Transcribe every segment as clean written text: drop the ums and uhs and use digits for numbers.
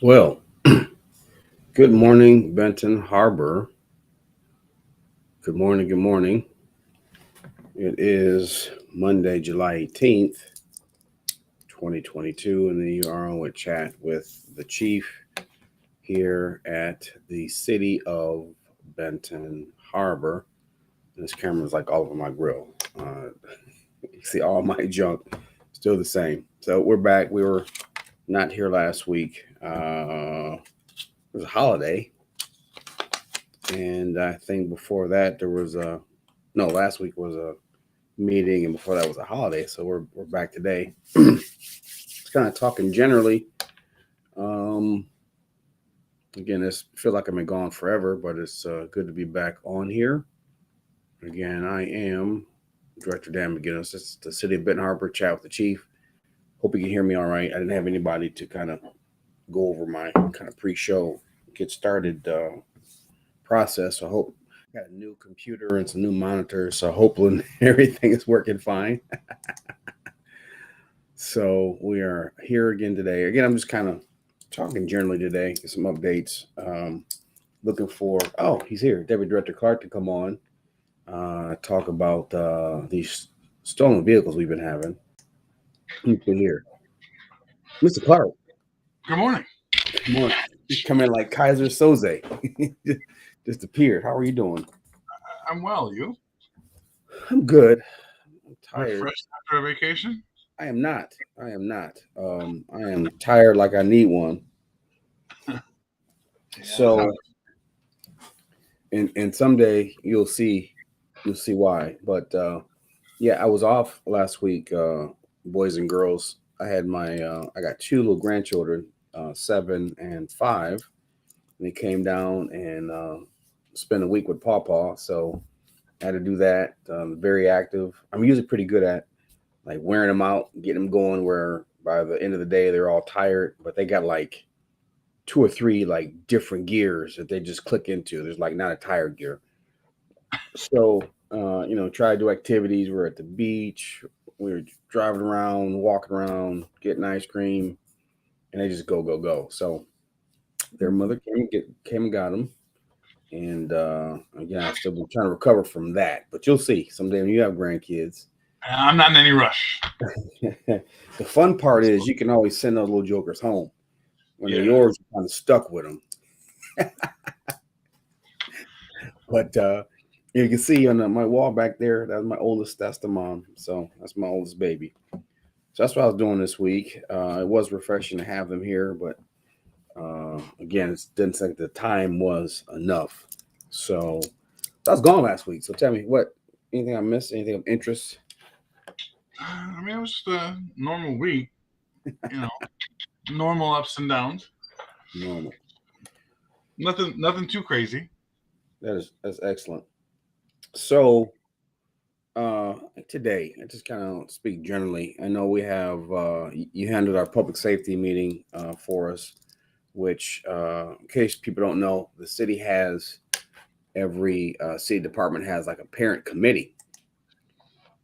Well, good morning, Benton Harbor. Good morning. Good morning. It is Monday, July 18th, 2022, and you are on with chat with the chief here at the city of Benton Harbor. And this camera is like all over my grill. You see all my junk still the same. So we're back. We were not here last week. It was a holiday. And I think before that there was a no, last week was a meeting, and before that was a holiday. So we're back today. It's kind of talking generally. Um, Again, this feel like I've been gone forever, but it's good to be back on here. Again, I am Director Dan McGinnis. This is the City of Benton Harbor. Chat with the Chief. Hope you can hear me all right. I didn't have anybody to kind of go over my kind of pre-show, get started process. So I hope got a new computer and some new monitors. So hopefully everything is working fine. So we are here again today. Again, I'm just kind of talking generally today, some updates. Looking for, oh, he's here, Deputy Director Clark, to come on, talk about these stolen vehicles we've been having. He's here. Mr. Clark. Good morning. Good morning. He's coming like Kaiser Soze. Just appeared. How are you doing? I'm well. You? I'm good. I'm tired. Refreshed after a vacation? I am not. I am not. I am tired like I need one. So, and someday you'll see why. But yeah, I was off last week, boys and girls. I had I got two little grandchildren, 7 and 5, and they came down and spent a week with Pawpaw. So I had to do that. Very active. I'm usually pretty good at like wearing them out, getting them going. Where by the end of the day they're all tired, but they got like 2 or 3 like different gears that they just click into. There's like not a tire gear. So try to do activities. We're at the beach. We were driving around, walking around, getting ice cream, and they just go go go. So their mother came and got them. And again, I've still been trying to recover from that. But you'll see someday when you have grandkids. I'm not in any rush. The fun part is you can always send those little jokers home. When they're yours, you're kind of stuck with them. But you can see on my wall back there, that's my oldest. That's the mom. So that's my oldest baby. So that's what I was doing this week. It was refreshing to have them here, but again, it didn't think the time was enough. So I was gone last week. So tell me, anything I missed? Anything of interest? I mean, it was just a normal week. Normal ups and downs. Normal. Nothing too crazy. That's excellent. So today, I just kind of speak generally. I know we have you handled our public safety meeting for us, which in case people don't know, the city has every city department has like a parent committee,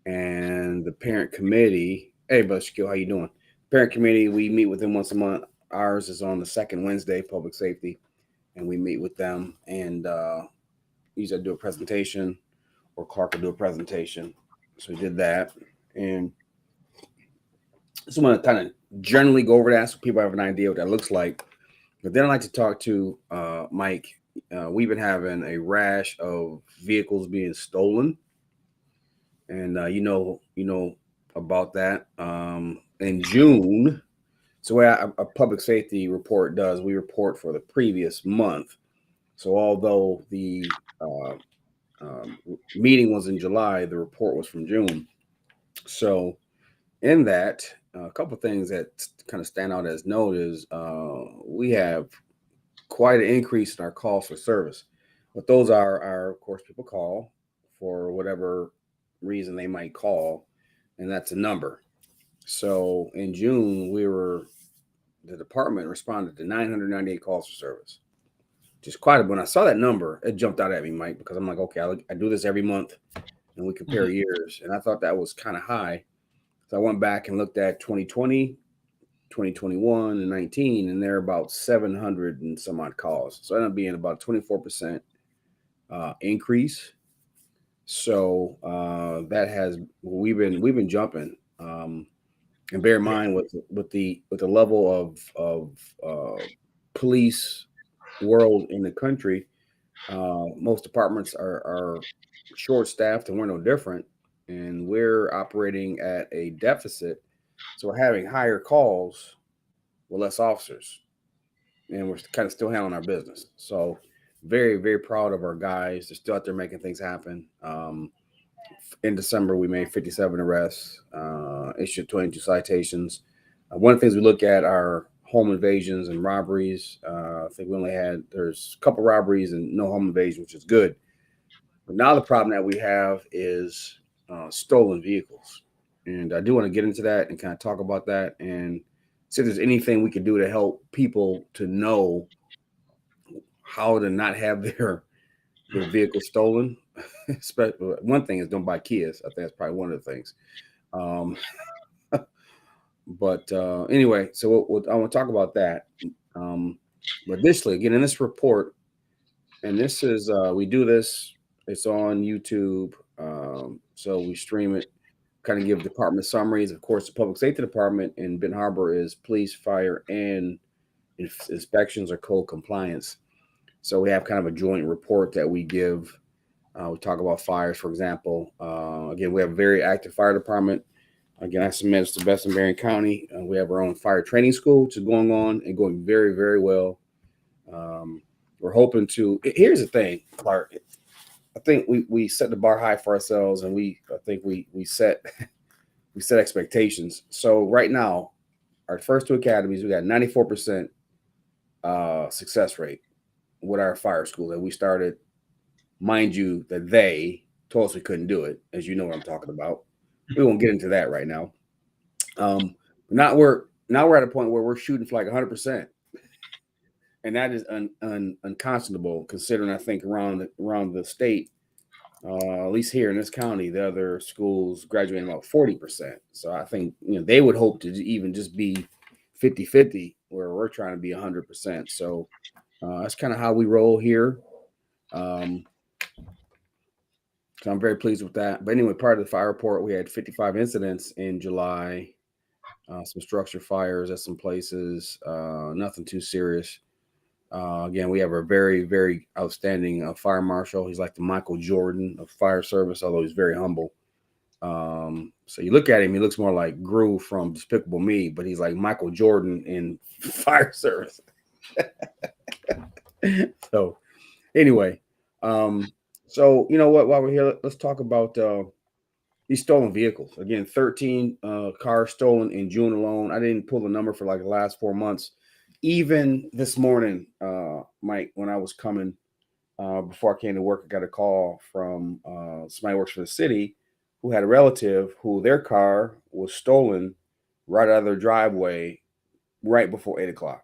and the parent committee. Hey, Brother Shaquille, how you doing? Parent committee, we meet with them once a month. Ours is on the second Wednesday, public safety, and we meet with them and usually do a presentation, or Clark will do a presentation. So we did that, and just want to kind of generally go over that so people have an idea what that looks like. But then I like to talk to Mike. We've been having a rash of vehicles being stolen, and you know about that. In June, so what a public safety report does, we report for the previous month. So although the meeting was in July, the report was from June. So in that, a couple of things that kind of stand out as note is we have quite an increase in our calls for service. What those are of course, people call for whatever reason they might call, and that's a number. So in June, the department responded to 998 calls for service. Just quite a bit. When I saw that number, it jumped out at me, Mike, because I'm like, okay, I do this every month, and we compare years, and I thought that was kind of high. So I went back and looked at 2020, 2021 and 19, and they're about 700 and some odd calls. So it ended up being about 24% increase. So that has we've been jumping. And bear in Yeah. mind with the level of police world in the country, most departments are short staffed, and we're no different. And we're operating at a deficit, so we're having higher calls with less officers, and we're kind of still handling our business. So very very proud of our guys. They're still out there making things happen. In December, we made 57 arrests, issued 22 citations. One of the things we look at are home invasions and robberies. I think we only had there's a couple robberies and no home invasion, which is good. But now the problem that we have is stolen vehicles, and I do want to get into that and kind of talk about that and see if there's anything we can do to help people to know how to not have their vehicle stolen. One thing is don't buy Kias. I think that's probably one of the things. Um, but anyway, so I want to talk about that. Um, but additionally, again, in this report, and this is we do this. It's on YouTube, so we stream it. Kind of give department summaries. Of course, the public safety department in Benton Harbor is police, fire, and inspections or code compliance. So we have kind of a joint report that we give. We talk about fires, for example. Again, we have a very active fire department. Again, I submit to best in Marion County. We have our own fire training school, which is going on and going very, very well. Um, we're hoping to. Here's the thing, Clark. I think we set the bar high for ourselves, and I think we set we set expectations. So right now, our first two academies, we got 94% success rate with our fire school that we started. Mind you, that they told us we couldn't do it, as you know what I'm talking about. We won't get into that right now. Not we're now we're at a point where we're shooting for like 100%, and that is unconscionable considering I think around the state, at least here in this county, the other schools graduating about 40%. So I think they would hope to even just be 50-50, where we're trying to be 100%. So that's kind of how we roll here. Um, So I'm very pleased with that. But anyway, part of the fire report, we had 55 incidents in July, some structure fires at some places, nothing too serious. Again, we have a very, very outstanding fire marshal. He's like the Michael Jordan of fire service, although he's very humble. So you look at him, he looks more like Gru from Despicable Me, but he's like Michael Jordan in fire service. So anyway, um, so you know what? While we're here, let's talk about these stolen vehicles. Again, 13 cars stolen in June alone. I didn't pull the number for like the last 4 months. Even this morning, Mike, when I was coming before I came to work, I got a call from somebody who works for the city who had a relative who their car was stolen right out of their driveway right before 8 o'clock. Mm.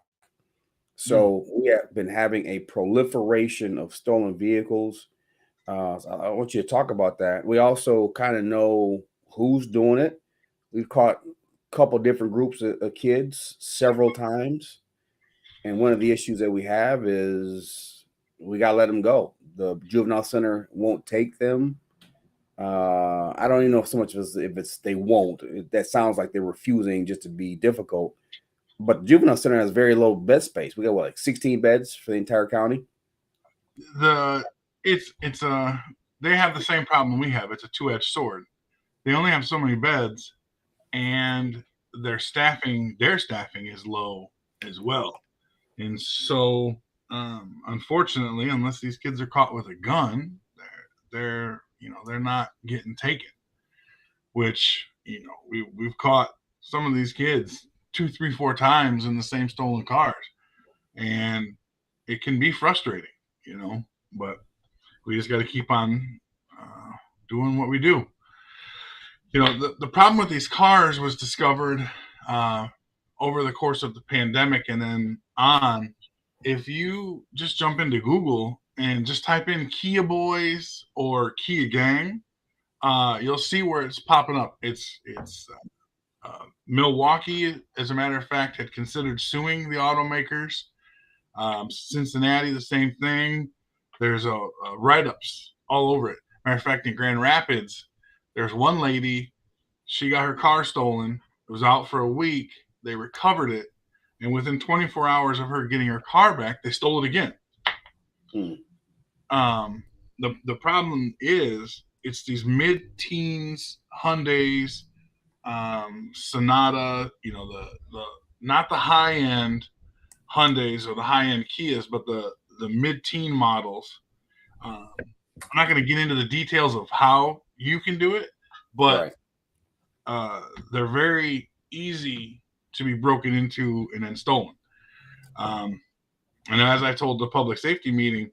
So we have been having a proliferation of stolen vehicles. So I want you to talk about that. We also kind of know who's doing it. We've caught a couple different groups of kids several times, and one of the issues that we have is we gotta let them go. The juvenile center won't take them. I don't even know so much as if it's they won't. That sounds like they're refusing just to be difficult. But the juvenile center has very low bed space. We got what, like 16 beds for the entire county. The it's they have the same problem we have. It's a two-edged sword. They only have so many beds, and their staffing is low as well. And so, unfortunately, unless these kids are caught with a gun, they're not getting taken. Which we've caught some of these kids two, three, four times in the same stolen cars, and it can be frustrating, you know. But we just got to keep on doing what we do. The problem with these cars was discovered uh, over the course of the pandemic and then on. If you just jump into Google and just type in Kia Boys or Kia Gang, you'll see where it's popping up. It's Milwaukee, as a matter of fact, had considered suing the automakers. Cincinnati, the same thing. There's a write-ups all over it. Matter of fact, in Grand Rapids, there's one lady. She got her car stolen. It was out for a week. They recovered it, and within 24 hours of her getting her car back, they stole it again. Hmm. The problem is it's these mid-teens Hyundais, Sonata. The not the high-end Hyundais or the high-end Kias, but the mid-teen models. I'm not going to get into the details of how you can do it, but they're very easy to be broken into and then stolen. And as I told the public safety meeting,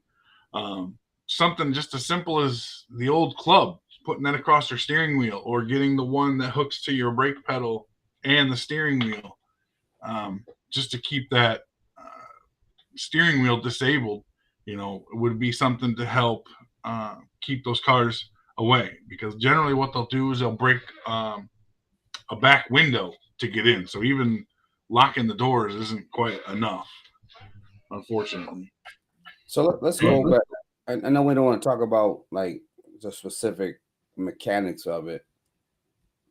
something just as simple as the old club, putting that across your steering wheel, or getting the one that hooks to your brake pedal and the steering wheel, just to keep that steering wheel disabled, would be something to help keep those cars away. Because generally what they'll do is they'll break a back window to get in. So even locking the doors isn't quite enough, unfortunately. So let's go back. I know we don't want to talk about like the specific mechanics of it,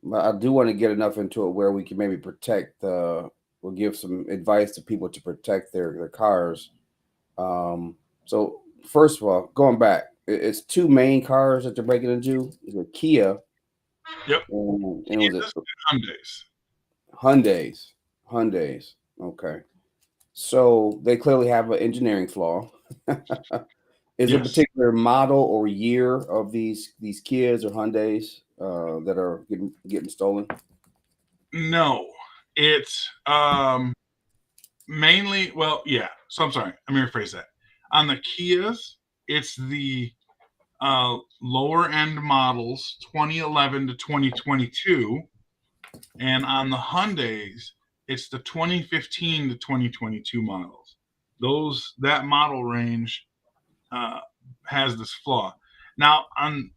but I do want to get enough into it where we can maybe protect we'll give some advice to people to protect their cars. So first of all, going back, it's two main cars that they're breaking into. It's a Kia. Yep. And was it Hyundais? Hyundais. Okay. So they clearly have an engineering flaw. Is Yes. a particular model or year of these Kias or Hyundais that are getting stolen? No, it's mainly, well, yeah. So I'm sorry. Let me rephrase that. On the Kias, it's the lower end models, 2011 to 2022, and on the Hyundais, it's the 2015 to 2022 models. That model range has this flaw. Now, on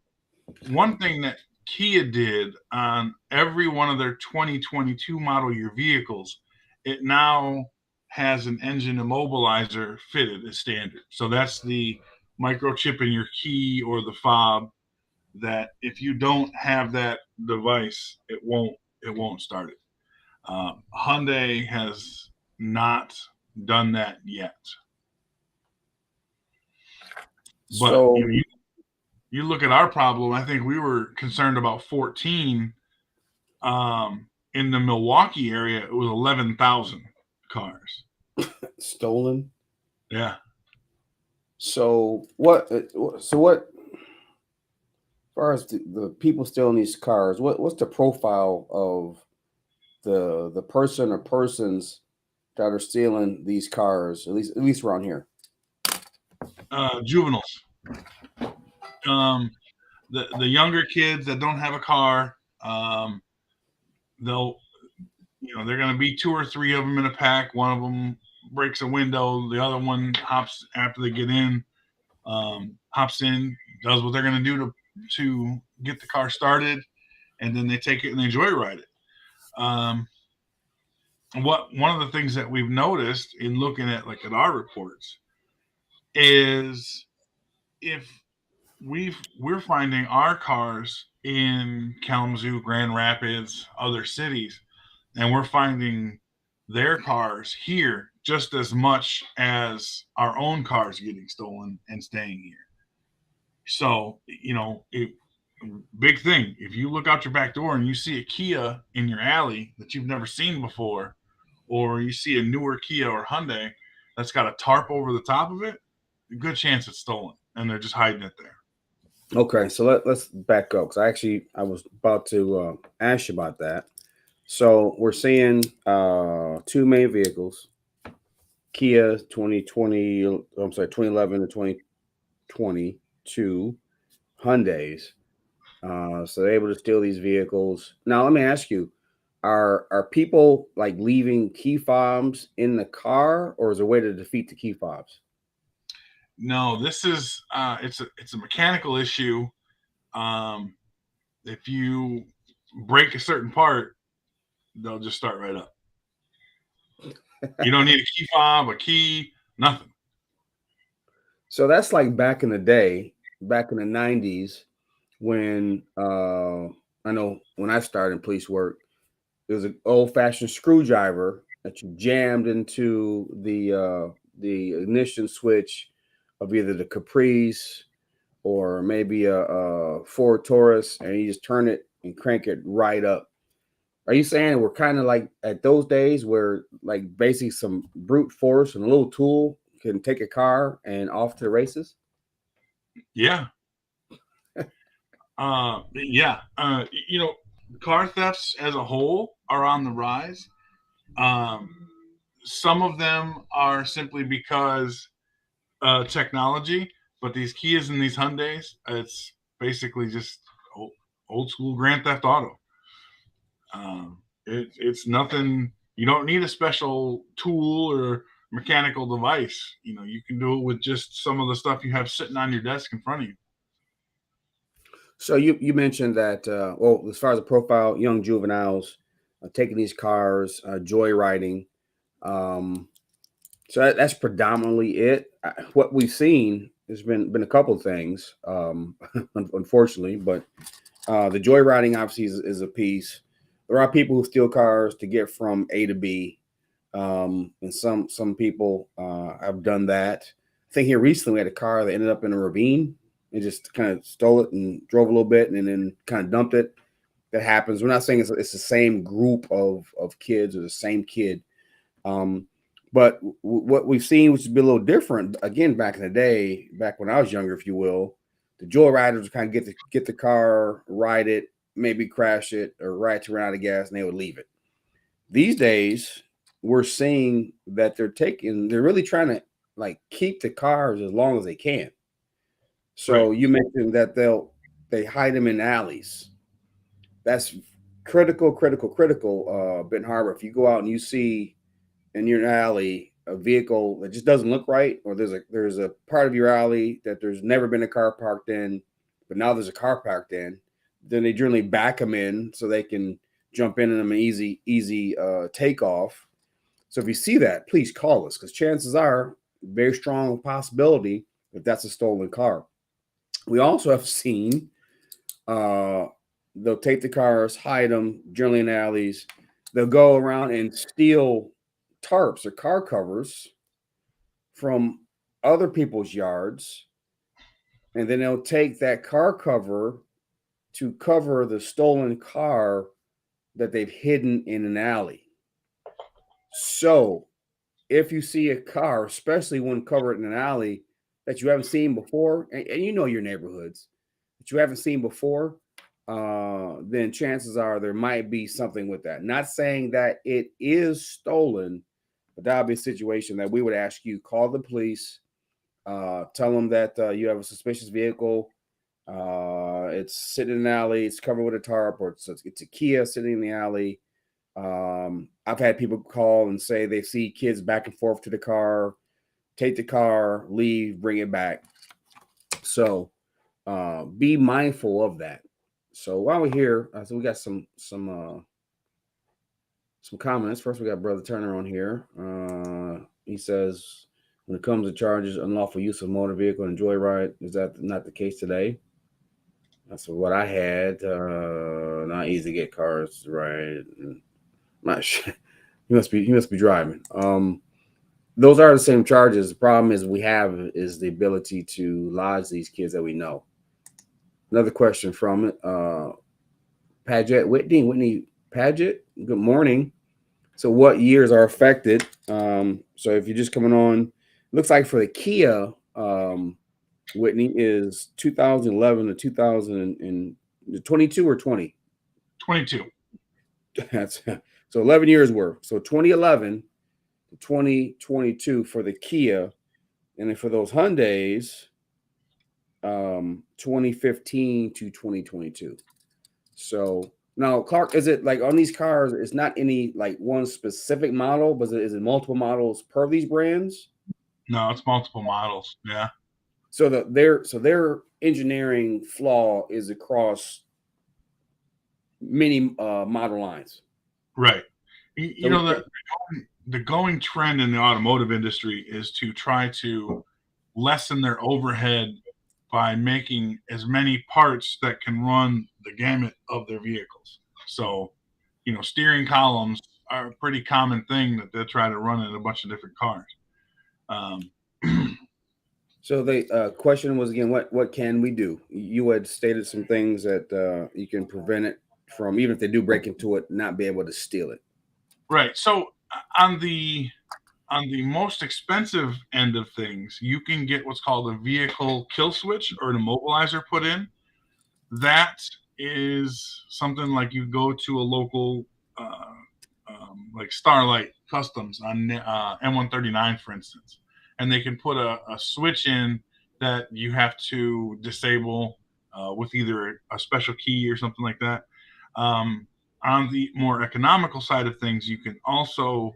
one thing that Kia did on every one of their 2022 model year vehicles, it now has an engine immobilizer fitted as standard. So that's the microchip in your key or the fob that if you don't have that device, it won't start it. Hyundai has not done that yet. But So you look at our problem. I think we were concerned about 14. In the Milwaukee area, it was 11,000 cars. stolen. Yeah. So what? So what? As far as the people stealing these cars, what's the profile of the person or persons that are stealing these cars? At least around here. Juveniles. The younger kids that don't have a car, they'll they're going to be two or three of them in a pack. One of them breaks a window. The other one hops after they get in, hops in, does what they're going to do to get the car started, and then they take it and they joyride it. One of the things that we've noticed in looking at our reports is if we're finding our cars in Kalamazoo, Grand Rapids, other cities, and we're finding their cars here just as much as our own cars getting stolen and staying here. So, big thing. If you look out your back door and you see a Kia in your alley that you've never seen before, or you see a newer Kia or Hyundai that's got a tarp over the top of it, a good chance it's stolen and they're just hiding it there. Okay, so let's back up because I was about to ask you about that. So we're seeing two main vehicles, Kia 2020, I'm sorry, 2011 to 2022, Hyundais. So they're able to steal these vehicles. Now let me ask you, are people like leaving key fobs in the car, or is there a way to defeat the key fobs? No, this is it's a mechanical issue. If you break a certain part, they'll just start right up. You don't need a key fob, a key, nothing. So that's like back in the day, back in the 90s, when I know when I started in police work, it was an old fashioned screwdriver that you jammed into the ignition switch of either the Caprice or maybe a Ford Taurus, and you just turn it and crank it right up. Are you saying we're kind of like at those days where like basically some brute force and a little tool can take a car and off to the races? Yeah. Yeah. Car thefts as a whole are on the rise. Um, some of them are simply because technology, but these Kias and these Hyundais, it's basically just old school Grand Theft Auto. It's nothing. You don't need a special tool or mechanical device. You can do it with just some of the stuff you have sitting on your desk in front of you. So you mentioned that well, as far as the profile, young juveniles taking these cars, joyriding. Um, so that's predominantly it. What we've seen has been a couple of things, unfortunately, but the joyriding obviously is a piece. There are people who steal cars to get from A to B, and some people have done that. I think here recently we had a car that ended up in a ravine and just kind of stole it and drove a little bit and then kind of dumped it. That happens. We're not saying it's the same group of kids or the same kid, um, but what we've seen, which has been a little different, again back in the day, back when I was younger, if you will, the joyriders would kind of get the car, ride it, maybe crash it, or ride to run out of gas, and they would leave it. These days, we're seeing that they're really trying to like keep the cars as long as they can. Right. So you mentioned that they hide them in alleys. That's critical, critical, critical. Benton Harbor. If you go out and you see in your alley a vehicle that just doesn't look right, or there's a part of your alley that there's never been a car parked in, but now there's a car parked in, then they generally back them in so they can jump in them an easy takeoff. So if you see that, please call us because chances are very strong possibility that that's a stolen car. We also have seen uh, they'll take the cars, hide them, generally in alleys. They'll go around and steal tarps or car covers from other people's yards, and then they'll take that car cover to cover the stolen car that they've hidden in an alley. So if you see a car, especially one covered in an alley that you haven't seen before, and you know your neighborhoods that you haven't seen before, then chances are there might be something with that. Not saying that it is stolen, but that would be a situation that we would ask you call the police, tell them that you have a suspicious vehicle. It's sitting in an alley, it's covered with a tarp, or it's a Kia sitting in the alley. I've had people call and say they see kids back and forth to the car, take the car, leave, bring it back. So be mindful of that. So while we're here, so we got some comments. First, we got Brother Turner on here. He says, when it comes to charges, unlawful use of motor vehicle and joyride, is that not the case today? That's what I had. Not easy to get cars right. Not sure. He must be driving. Those are the same charges. The problem is we have is the ability to lodge these kids that we know. Another question from Paget Whitney Paget. Good morning. So, what years are affected? So, if you're just coming on, looks like for the Kia, Whitney is 2011 to 2022 or 20. 22. That's so 11 years worth. So 2011 to 2022 for the Kia, and then for those Hyundais, 2015 to 2022. So now, Clark, is it like on these cars? It's not any like one specific model, but is it multiple models per these brands? No, it's multiple models. Yeah. So their engineering flaw is across many model lines. Right. So You know, the going trend in the automotive industry is to try to lessen their overhead by making as many parts that can run the gamut of their vehicles. So, steering columns are a pretty common thing that they try to run in a bunch of different cars. Um, So the question was again, what can we do? You had stated some things that you can prevent it from, even if they do break into it, not be able to steal it. right. So on the most expensive end of things, you can get what's called a vehicle kill switch or an immobilizer put in. That is something like you go to a local, like Starlight Customs on M139, for instance, and they can put a switch in that you have to disable with either a special key or something like that. Um, on the more economical side of things, you can also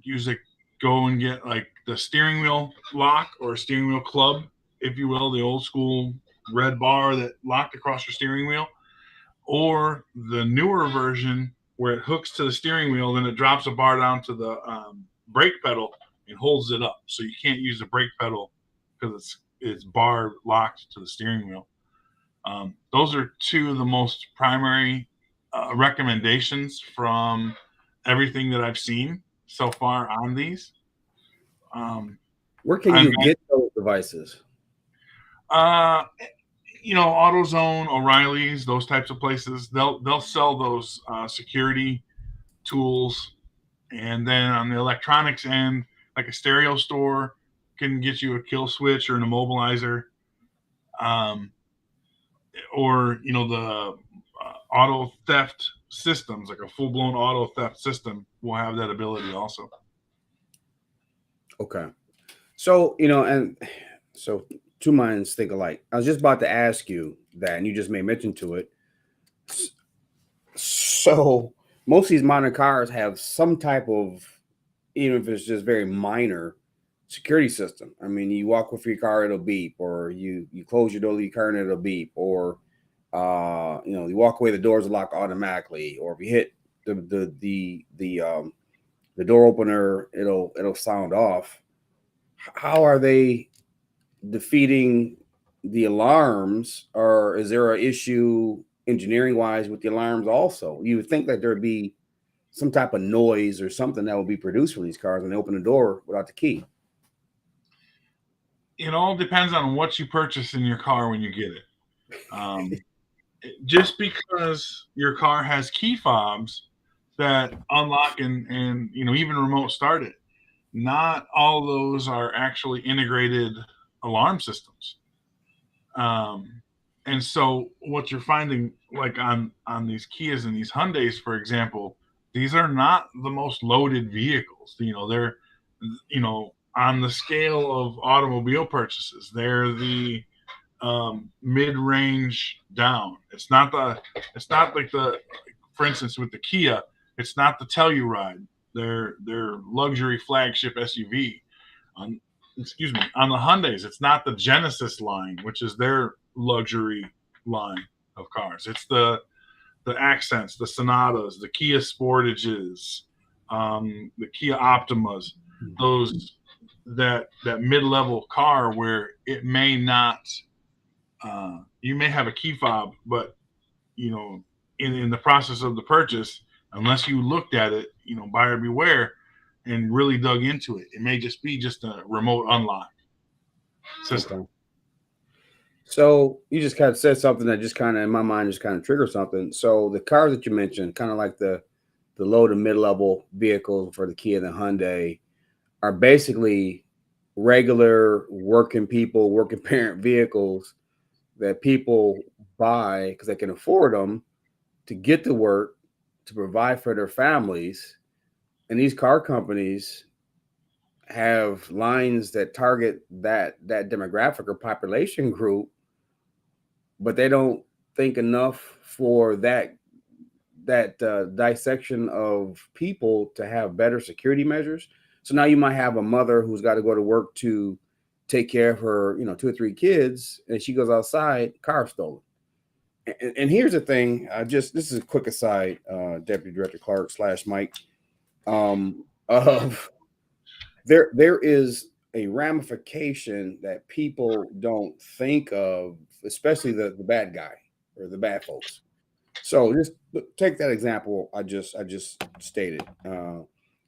use it, go and get like the steering wheel lock or steering wheel club, if you will, the old school red bar that locked across your steering wheel, or the newer version where it hooks to the steering wheel, then it drops a bar down to the brake pedal and holds it up. So you can't use the brake pedal because it's bar locked to the steering wheel. Those are two of the most primary recommendations from everything that I've seen so far on these. Um, Where can I'm you get those devices? uh, AutoZone, O'Reilly's, those types of places. They'll sell those security tools, and then on the electronics end, like a stereo store can get you a kill switch or an immobilizer, um, or the auto theft systems, like a full blown auto theft system, will have that ability also. Okay. So, and so two minds think alike. I was just about to ask you that, and you just made mention to it. So, most of these modern cars have some type of, even if it's just very minor, security system. I mean, you walk with your car, it'll beep, or you close your door of your car and it'll beep, or you walk away, the doors will lock automatically, or if you hit the door opener, it'll sound off. How are they defeating the alarms, or is there an issue engineering wise with the alarms also? You would think that there'd be some type of noise or something that will be produced from these cars when they open the door without the key. It all depends on what you purchase in your car when you get it. Um, just because your car has key fobs that unlock and even remote start it, not all those are actually integrated alarm systems. And so what you're finding, like on these Kias and these Hyundais, for example, these are not the most loaded vehicles. They're on the scale of automobile purchases, they're the mid-range down. It's not like for instance, with the Kia, it's not the Telluride, their luxury flagship SUV. On Excuse me, on the Hyundais, it's not the Genesis line, which is their luxury line of cars. It's the Accents, the Sonatas, the Kia Sportages, the Kia Optimas, those that mid-level car where it may not, you may have a key fob, but in the process of the purchase, unless you looked at it, buyer beware, and really dug into it, it may just be just a remote unlock system. Okay. So you just kind of said something that just kind of in my mind just kind of triggered something. So the cars that you mentioned, kind of like the low to mid level vehicles for the Kia and the Hyundai, are basically regular working people, working parent vehicles that people buy because they can afford them to get to work, to provide for their families. And these car companies have lines that target that demographic or population group, but they don't think enough for that dissection of people to have better security measures. So now you might have a mother who's got to go to work to take care of her, two or three kids, and she goes outside, car stolen. And here's the thing. Just this is a quick aside, Deputy Director Clark slash Mike. Of there is a ramification that people don't think of, especially the bad guy or the bad folks. So just take that example I just stated.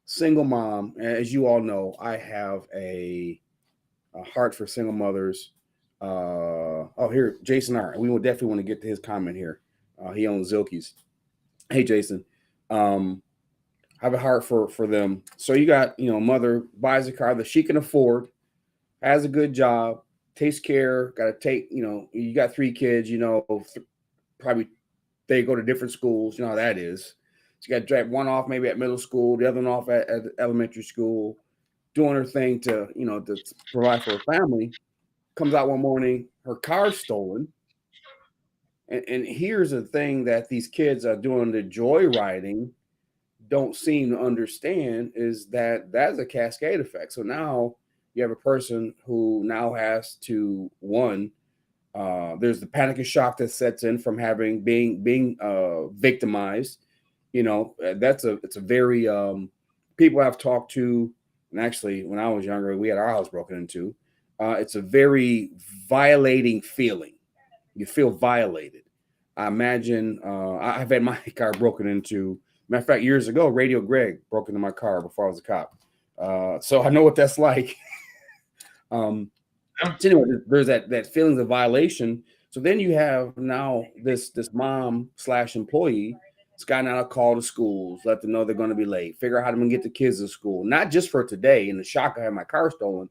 Single mom, as you all know, I have a heart for single mothers. Oh, here, Jason R. We will definitely want to get to his comment here. He owns Zilke's. Hey, Jason. Um, I have a heart for them. So you got, mother buys a car that she can afford, has a good job, takes care, got to take, you got 3 kids, probably they go to different schools. You know how that is. So you got to drop one off maybe at middle school, the other one off at elementary school, doing her thing to, to provide for her family. Comes out one morning, her car's stolen. And here's the thing that these kids are doing the joyriding don't seem to understand is that that's a cascade effect. So now you have a person who now has to one. There's the panic and shock that sets in from having being victimized. That's it's a very people I've talked to, and actually when I was younger, we had our house broken into. It's a very violating feeling. You feel violated. I imagine I've had my car broken into. Matter of fact, years ago, Radio Greg broke into my car before I was a cop. So I know what that's like. So anyway, there's that feelings of violation. So then you have now this mom slash employee. It's gotten out a call to schools, let them know they're going to be late, figure out how to get the kids to school, not just for today and the shock I had my car stolen,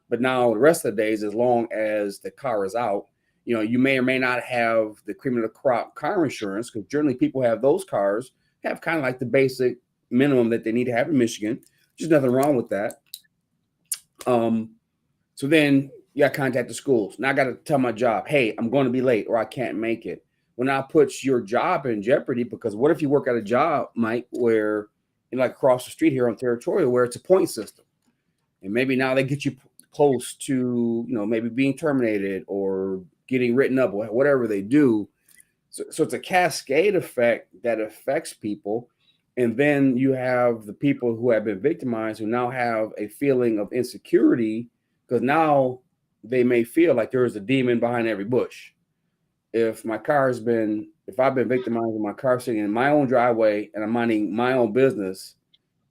but now the rest of the days, as long as the car is out, you may or may not have the cream of the crop car insurance because generally people have those cars have kind of like the basic minimum that they need to have in Michigan. There's nothing wrong with that. So then you got to contact the schools. Now I got to tell my job, hey, I'm going to be late or I can't make it. Well, now puts your job in jeopardy because what if you work at a job, Mike, where like across the street here on Territorial, where it's a point system, and maybe now they get you close to maybe being terminated or getting written up, whatever they do. So it's a cascade effect that affects people. And then you have the people who have been victimized who now have a feeling of insecurity because now they may feel like there is a demon behind every bush. If I've been victimized in my car sitting in my own driveway and I'm minding my own business,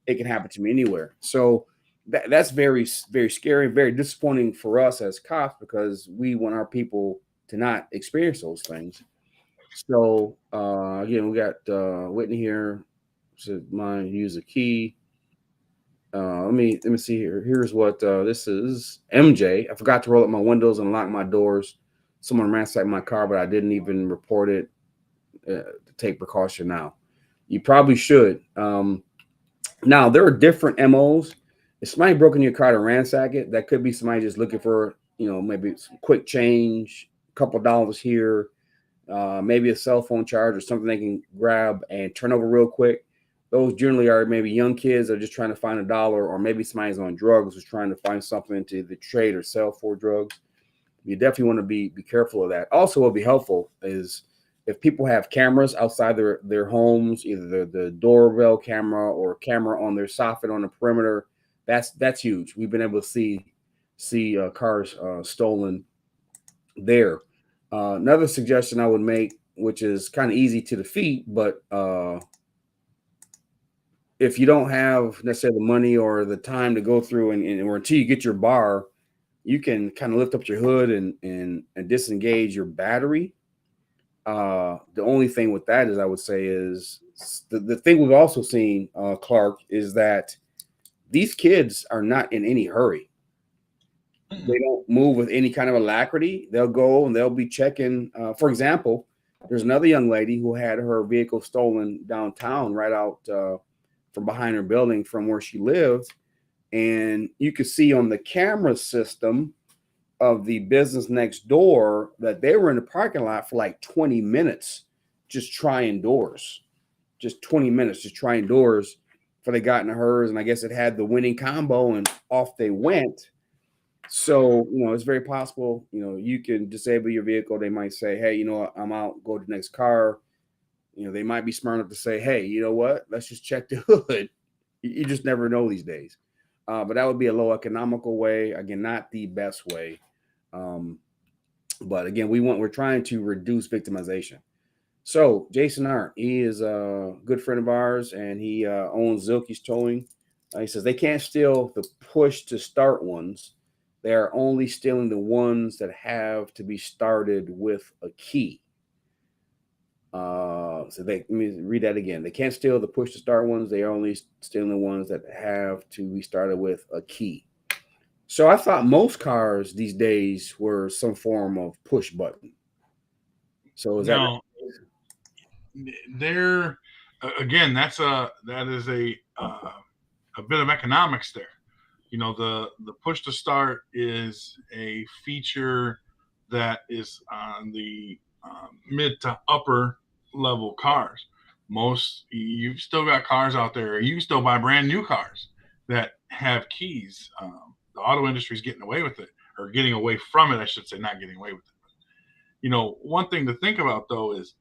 it can happen to me anywhere. So that's very, very scary, very disappointing for us as cops because we want our people to not experience those things. So again, we got Whitney here. Said mine use a key. Let me see here. Here's what this is. MJ. I forgot to roll up my windows and lock my doors. Someone ransacked my car, but I didn't even report it to take precaution now. You probably should. Now there are different MOs. If somebody broke in your car to ransack it, that could be somebody just looking for maybe some quick change, a couple dollars here, maybe a cell phone charge or something they can grab and turn over real quick. Those generally are maybe young kids that are just trying to find a dollar, or maybe somebody's on drugs who's trying to find something to either trade or sell for drugs. You definitely want to be careful of that. Also, what would be helpful is if people have cameras outside their homes, either the doorbell camera or camera on their soffit on the perimeter. That's huge. We've been able to see cars stolen there. Another suggestion I would make, which is kind of easy to defeat, but if you don't have necessarily the money or the time to go through or until you get your bar, you can kind of lift up your hood and disengage your battery. The only thing with that is I would say is the thing we've also seen, Clark, is that these kids are not in any hurry. They don't move with any kind of alacrity. They'll go and they'll be checking. For example, there's another young lady who had her vehicle stolen downtown right out from behind her building from where she lived. And you could see on the camera system of the business next door that they were in the parking lot for like 20 minutes just trying doors. Just 20 minutes just trying doors before they got into hers. And I guess it had the winning combo and off they went. So, it's very possible, you can disable your vehicle. They might say, hey, you know what, I'm out, go to the next car. They might be smart enough to say, hey, you know what, let's just check the hood. You just never know these days. But that would be a low economical way. Again, not the best way. Um, but again, we're trying to reduce victimization. So Jason Arndt, he is a good friend of ours, and he owns Zilke's Towing. He says they can't steal the push to start ones. They are only stealing the ones that have to be started with a key. Let me read that again. They can't steal the push to start ones. They are only stealing the ones that have to be started with a key. So I thought most cars these days were some form of push button. So is that not? No, there again, that is a bit of economics there. The push to start is a feature that is on the mid to upper level cars. Most You've still got cars out there. You can still buy brand new cars that have keys. The auto industry is getting away with it, or getting away from it, I should say, not getting away with it. One thing to think about though is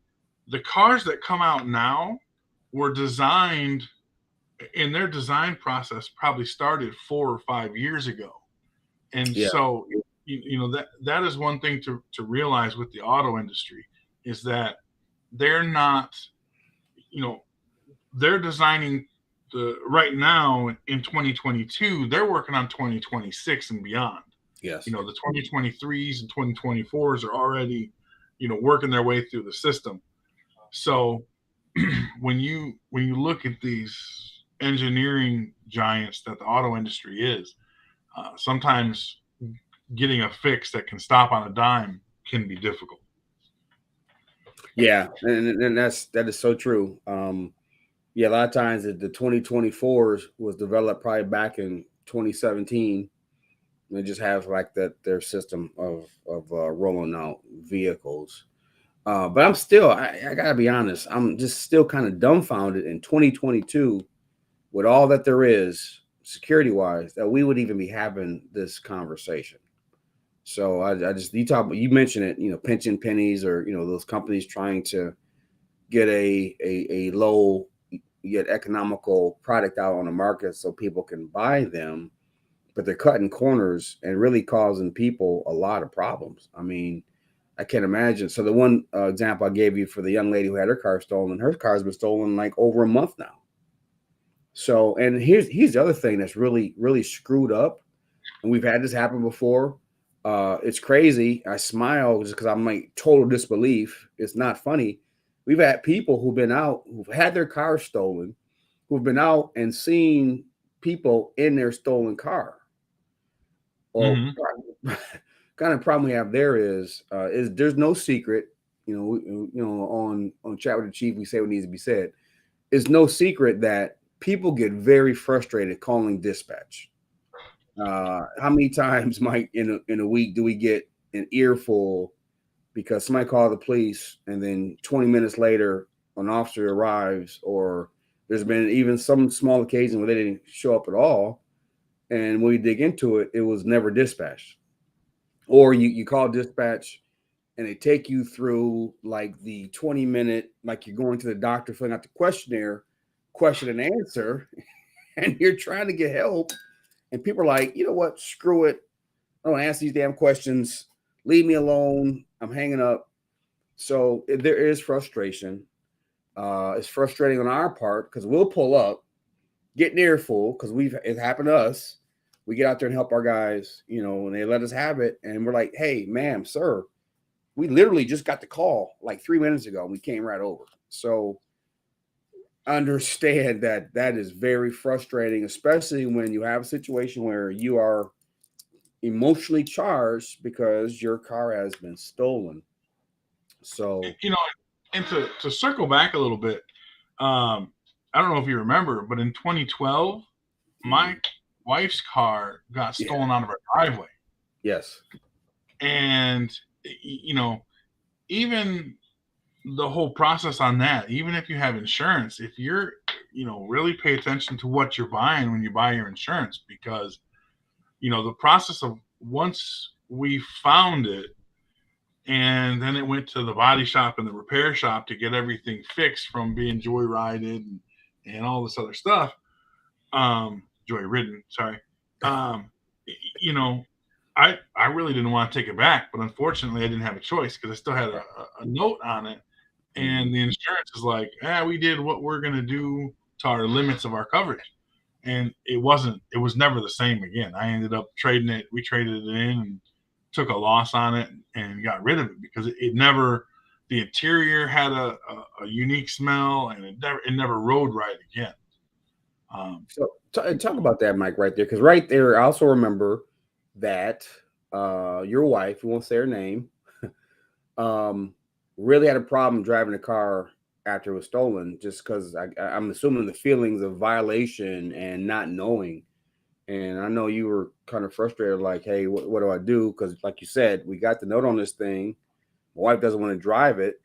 the cars that come out now were designed, in their design process probably started 4 or 5 years ago. And Yeah. so that is one thing to realize with the auto industry, is that they're not, you know they're designing the right now in 2022, they're working on 2026 and beyond. Yes. The 2023s and 2024s are already working their way through the system. So when you look at these engineering giants that the auto industry is, sometimes getting a fix that can stop on a dime can be difficult. Yeah, and that is so true. Yeah, a lot of times the 2024s was developed probably back in 2017. They just have like that their system of rolling out vehicles. But I gotta be honest, I'm just still kind of dumbfounded in 2022 with all that there is security wise that we would even be having this conversation. So I just you mentioned it, pinching pennies, or those companies trying to get a low yet economical product out on the market so people can buy them, but they're cutting corners and really causing people a lot of problems. I mean, I can't imagine. So the one example I gave you for the young lady who had her car's been stolen like over a month now. So, and here's the other thing that's really really screwed up, and we've had this happen before. It's crazy. I smile just because I'm like total disbelief. It's not funny. We've had people who've had their cars stolen, who've been out and seen people in their stolen car. Well, Mm-hmm. kind of problem we have there is there's no secret. On Chat with the Chief, we say what needs to be said. It's no secret that people get very frustrated calling dispatch. How many times, Mike, in a week do we get an earful because somebody called the police and then 20 minutes later an officer arrives, or there's been even some small occasion where they didn't show up at all, and when we dig into it, it was never dispatched. Or you call dispatch and they take you through like the 20-minute, like you're going to the doctor filling out the questionnaire, question and answer, and you're trying to get help. And people are like, you know what? Screw it. I don't ask these damn questions. Leave me alone. I'm hanging up. So there is frustration. It's frustrating on our part because we'll pull up, get near full because it happened to us. We get out there and help our guys, and they let us have it. And we're like, hey, ma'am, sir, we literally just got the call like 3 minutes ago and we came right over. So understand that is very frustrating, especially when you have a situation where you are emotionally charged because your car has been stolen. So And to circle back a little bit, I don't know if you remember, but in 2012, my wife's car got yeah, stolen out of her driveway. yes, And, even the whole process on that, even if you have insurance, if you're, really pay attention to what you're buying when you buy your insurance, because, the process of once we found it, and then it went to the body shop and the repair shop to get everything fixed from being joyrided and all this other stuff. Joyridden, sorry. Um, you know, I really didn't want to take it back, but unfortunately, I didn't have a choice because I still had a note on it, Mhm. and the insurance is like, we did what we're gonna do to our limits of our coverage, and it wasn't. It was never the same again. I ended up trading it. We traded it in and took a loss on it and got rid of it because it never. The interior had a unique smell, and it never rode right again. Um, So talk about that, Mike, right there, because right there, I also remember that your wife, we won't say her name, um, really had a problem driving the car after it was stolen, just because I'm assuming the feelings of violation and not knowing. And I know you were kind of frustrated, like, hey, what do I do? Because, like you said, we got the note on this thing. My wife doesn't want to drive it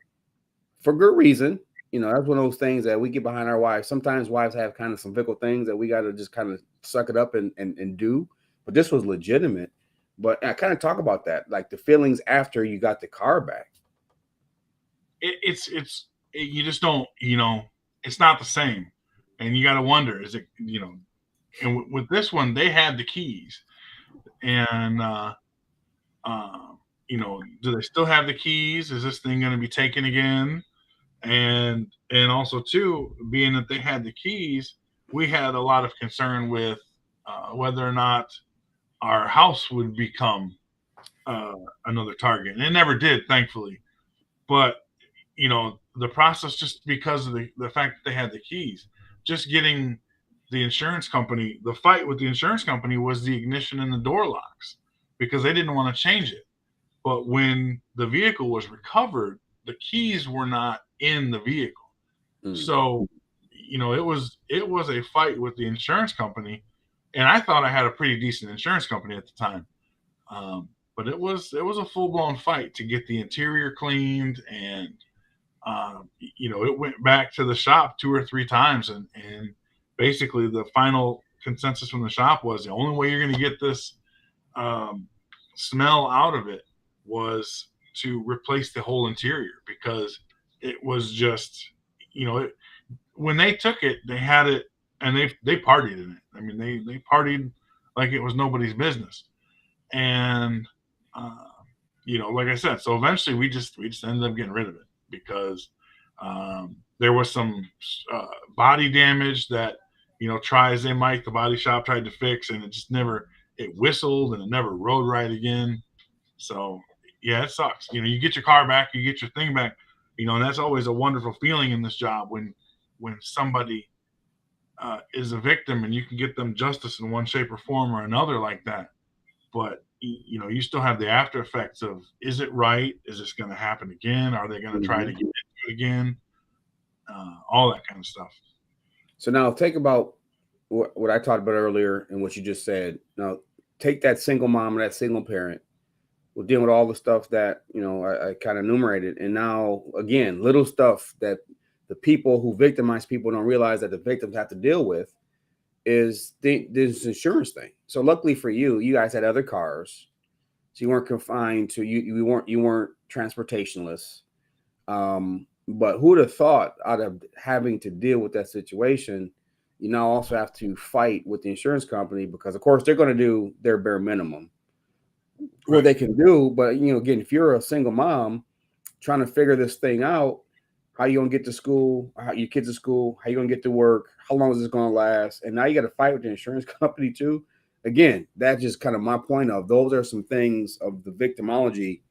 for good reason. You know, that's one of those things that we get behind our wives. Sometimes wives have kind of some fickle things that we got to just kind of suck it up and do. But this was legitimate. But I kind of talk about that, like the feelings after you got the car back. you just don't, it's not the same, and you got to wonder, is it, and with this one they had the keys, and do they still have the keys? Is this thing going to be taken again? And also too, being that they had the keys, we had a lot of concern with whether or not our house would become uh, another target, and it never did, thankfully. But the process, just because of the fact that they had the keys, just getting the insurance company, the fight with the insurance company was the ignition and the door locks, because they didn't want to change it. But when the vehicle was recovered, the keys were not in the vehicle. Mm. So, it was a fight with the insurance company, and I thought I had a pretty decent insurance company at the time. But it was a full blown fight to get the interior cleaned, and it went back to the shop 2 or 3 times, and basically the final consensus from the shop was the only way you're going to get this um, smell out of it was to replace the whole interior, because it was just, when they took it, they had it, and they partied in it. I mean, they partied like it was nobody's business, and uh, like I said, so eventually we just ended up getting rid of it because there was some uh, body damage that, try as they might, the body shop tried to fix, and it just never, it whistled and it never rode right again. So yeah, it sucks. You get your car back, you get your thing back, and that's always a wonderful feeling in this job when somebody is a victim and you can get them justice in one shape or form or another like that. But you still have the after effects of, is it right? Is this going to happen again? Are they going to try to get Mhm. into it again? All that kind of stuff. So now think about what I talked about earlier and what you just said. Now take that single mom or that single parent. We're dealing with all the stuff that I kind of enumerated, and now again, little stuff that the people who victimize people don't realize that the victims have to deal with is this insurance thing. So luckily for you, you guys had other cars, so you weren't confined to you weren't transportationless. But who would have thought, out of having to deal with that situation, you now also have to fight with the insurance company, because of course they're going to do their bare minimum what Right. they can do. But again, if you're a single mom trying to figure this thing out, how you gonna get to school, how your kids to school, how you gonna get to work, how long is this gonna last, and now you got to fight with the insurance company too. Again, that's just kind of my point of, those are some things of the victimization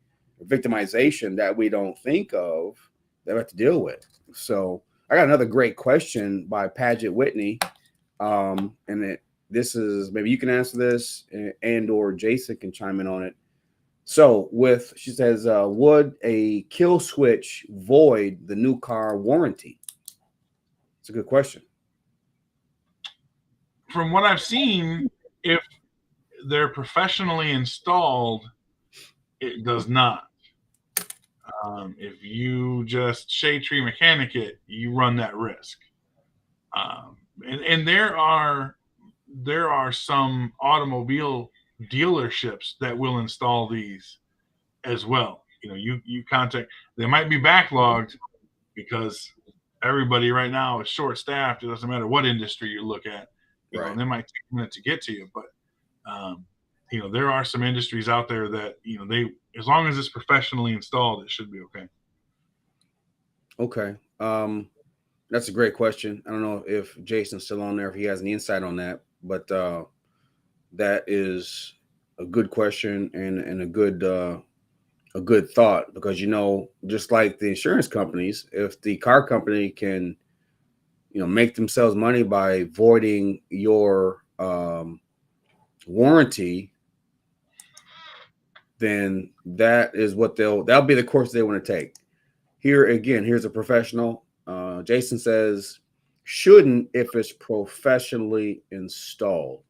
that we don't think of that we have to deal with. So I got another great question by Paget Whitney, and this is, maybe you can answer this, and or Jason can chime in on it. So, she says, would a kill switch void the new car warranty? It's a good question. From what I've seen, if they're professionally installed, it does not. If you just shade tree mechanic it, you run that risk. And there are some automobile dealerships that will install these as well. You contact. They might be backlogged because everybody right now is short staffed. It doesn't matter what industry you look at, Right. and they might take a minute to get to you. But um, there are some industries out there that they, as long as it's professionally installed, it should be okay. Okay. That's a great question. I don't know if Jason's still on there, if he has any insight on that, but that is a good question and a good thought, because just like the insurance companies, if the car company can make themselves money by voiding your warranty, then that'll be the course they want to take. Here again, here's a professional. Jason says shouldn't if it's professionally installed.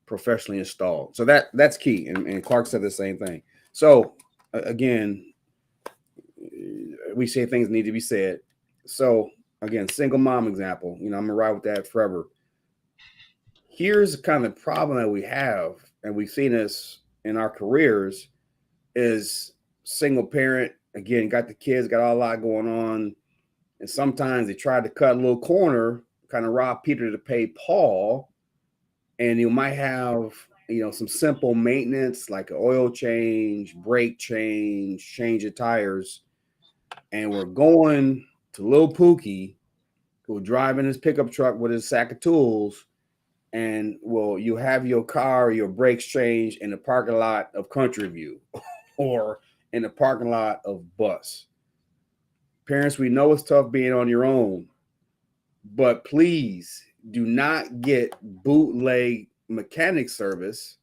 Professionally installed. So that's key. And Clark said the same thing. So again, we say things need to be said. So again, single mom example. I'm gonna ride with that forever. Here's kind of the problem that we have, and we've seen this in our careers, is single parent, again, got the kids, got a lot going on, and sometimes they try to cut a little corner, kind of rob Peter to pay Paul, and you might have some simple maintenance like an oil change, brake change of tires, and we're going to Lil Pookie, who driving his pickup truck with his sack of tools, and you have your car or your brakes changed in the parking lot of Country View or in the parking lot of Bus. Parents, we know it's tough being on your own, but please do not get bootleg mechanic service,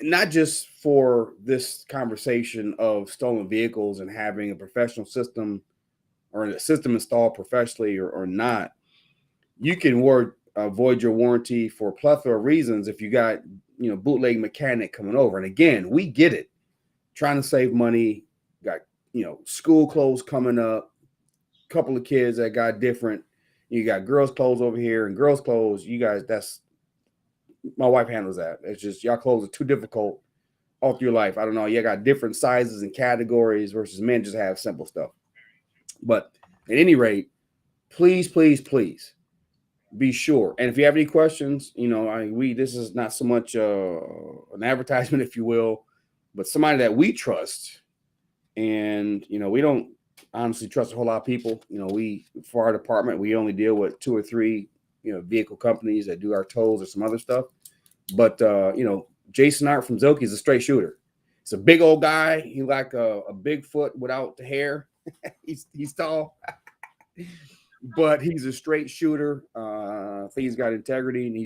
not just for this conversation of stolen vehicles and having a professional system or a system installed professionally or not. You can avoid your warranty for a plethora of reasons if you got bootleg mechanic coming over. And again, we get it, trying to save money, got school clothes coming up, couple of kids that got different. You got girls' clothes over here and girls' clothes. You guys, that's my wife handles that. It's just y'all clothes are too difficult all through your life. I don't know. You got different sizes and categories versus men just have simple stuff. But at any rate, please, please, please be sure. And if you have any questions, this is not so much an advertisement, if you will, but somebody that we trust. And we don't honestly trust a whole lot of people. For our department, we only deal with 2 or 3 vehicle companies that do our tolls or some other stuff. But Jason Art from Zilke is a straight shooter. He's a big old guy. He like a Bigfoot without the hair. he's tall, but he's a straight shooter. I think he's got integrity, and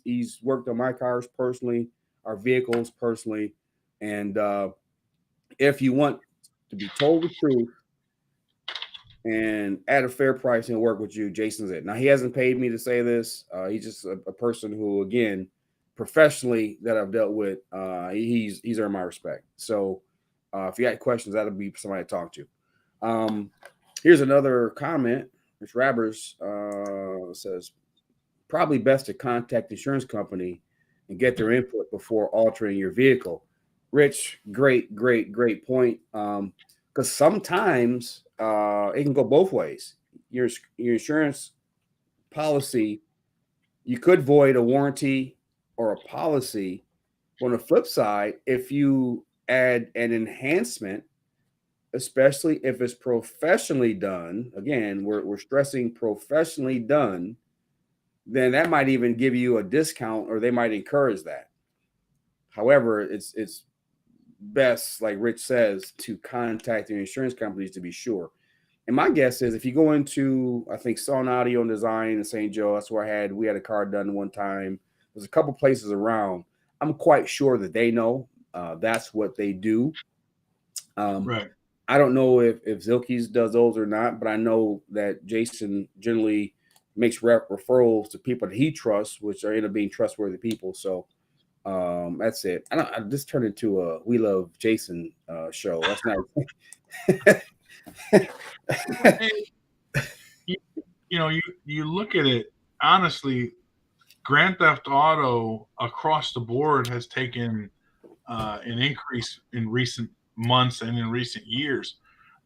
he's worked on my cars personally, our vehicles personally, and if you want to be told the truth and at a fair price and work with you, Jason's it. Now, he hasn't paid me to say this. He's just a person who, again, professionally that I've dealt with, he's earned my respect. So if you got questions, that'll be somebody to talk to. Here's another comment. Rich Rabbers says, probably best to contact the insurance company and get their input before altering your vehicle. Rich, great point. Because sometimes it can go both ways. Your insurance policy, you could void a warranty or a policy. On the flip side, if you add an enhancement, especially if it's professionally done, again, we're stressing professionally done, then that might even give you a discount, or they might encourage that. However, it's best, like Rich says, to contact your insurance companies to be sure. And my guess is if you go into, I think, Son Audio and Design in St. Joe, that's where we had a car done one time. There's a couple places around. I'm quite sure that they know that's what they do. Right. I don't know if Zilke's does those or not, but I know that Jason generally makes referrals to people that he trusts, which are end up being trustworthy people. So that's it. I just turned into a We Love Jason show. That's not. You look at it honestly. Grand Theft Auto across the board has taken an increase in recent months and in recent years.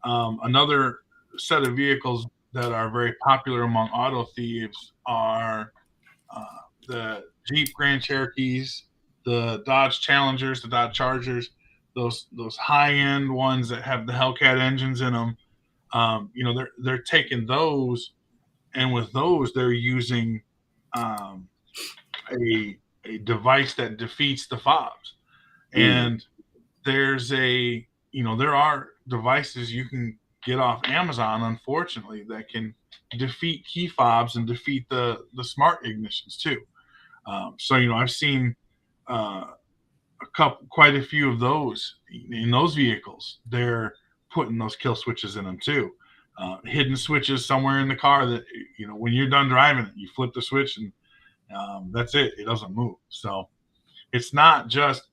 Another set of vehicles that are very popular among auto thieves are uh, the Jeep Grand Cherokees, the Dodge Challengers, the Dodge Chargers, those high end ones that have the Hellcat engines in them. They're taking those, and with those they're using um, a device that defeats the fobs. Mm. And there are devices you can get off Amazon, unfortunately, that can defeat key fobs and defeat the smart ignitions too. So I've seen quite a few of those in those vehicles. They're putting those kill switches in them too. Hidden switches somewhere in the car that when you're done driving it, you flip the switch and that's it. It doesn't move. So it's not just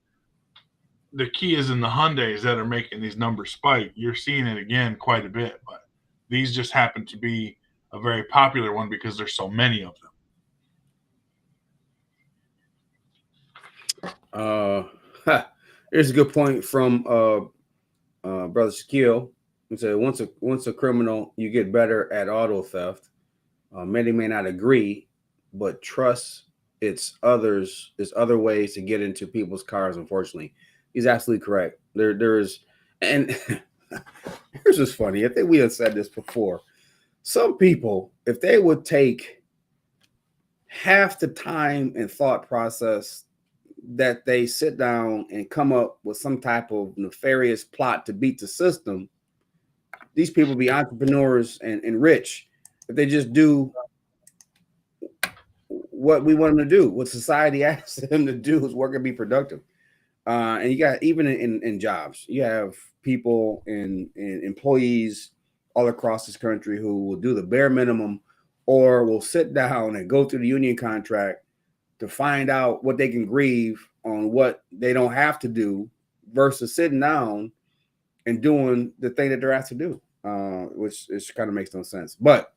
the Kias and the Hyundais that are making these numbers spike. You're seeing it again quite a bit, but these just happen to be a very popular one because there's so many of Uh, Here's a good point from brother Shaquille. He said, once a criminal, you get better at auto theft. Many may not agree, but trust it's other ways to get into people's cars. Unfortunately, he's absolutely correct. There's and here's what's funny. I think we have said this before. Some people, if they would take half the time and thought process that they sit down and come up with some type of nefarious plot to beat the system, these people be entrepreneurs and rich if they just do what we want them to do, what society asks them to do is work and be productive. And you got even in jobs, you have people in employees all across this country who will do the bare minimum or will sit down and go through the union contract to find out what they can grieve on what they don't have to do versus sitting down and doing the thing that they're asked to do, which kind of makes no sense. But,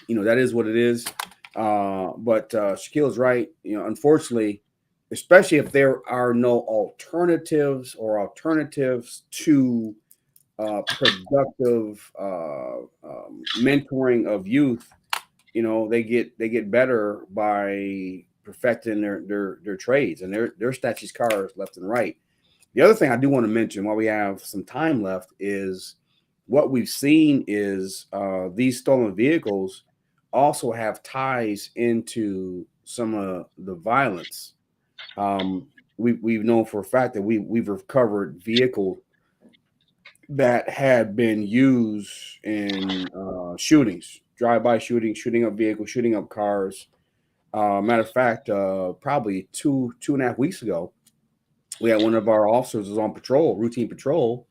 that is what it is. But Shaquille's right. Unfortunately, especially if there are no alternatives or alternatives to productive mentoring of youth, they get better by perfecting their trades, and they're snatching cars left and right. The other thing I do want to mention while we have some time left is what we've seen is these stolen vehicles also have ties into some of the violence. We've known for a fact that we've recovered vehicles that had been used in shootings, drive-by shootings, shooting up vehicles, shooting up cars. Matter of fact, probably two and a half weeks ago, we had one of our officers was on patrol, routine patrol.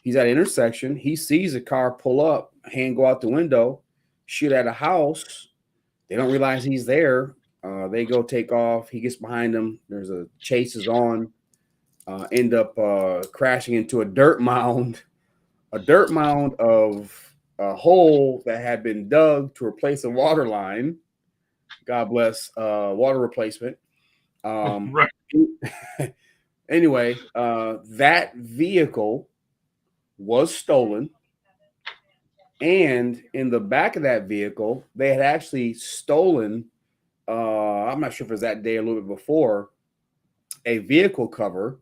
He's at an intersection. He sees a car pull up, hand go out the window, shoot at a house. They don't realize he's there. They go take off. He gets behind them. There's a chase is on. End up crashing into a dirt mound of a hole that had been dug to replace a water line. God bless water replacement. them. Right. Anyway, that vehicle was stolen. And in the back of that vehicle, they had actually stolen, I'm not sure if it was that day or a little bit before, a vehicle cover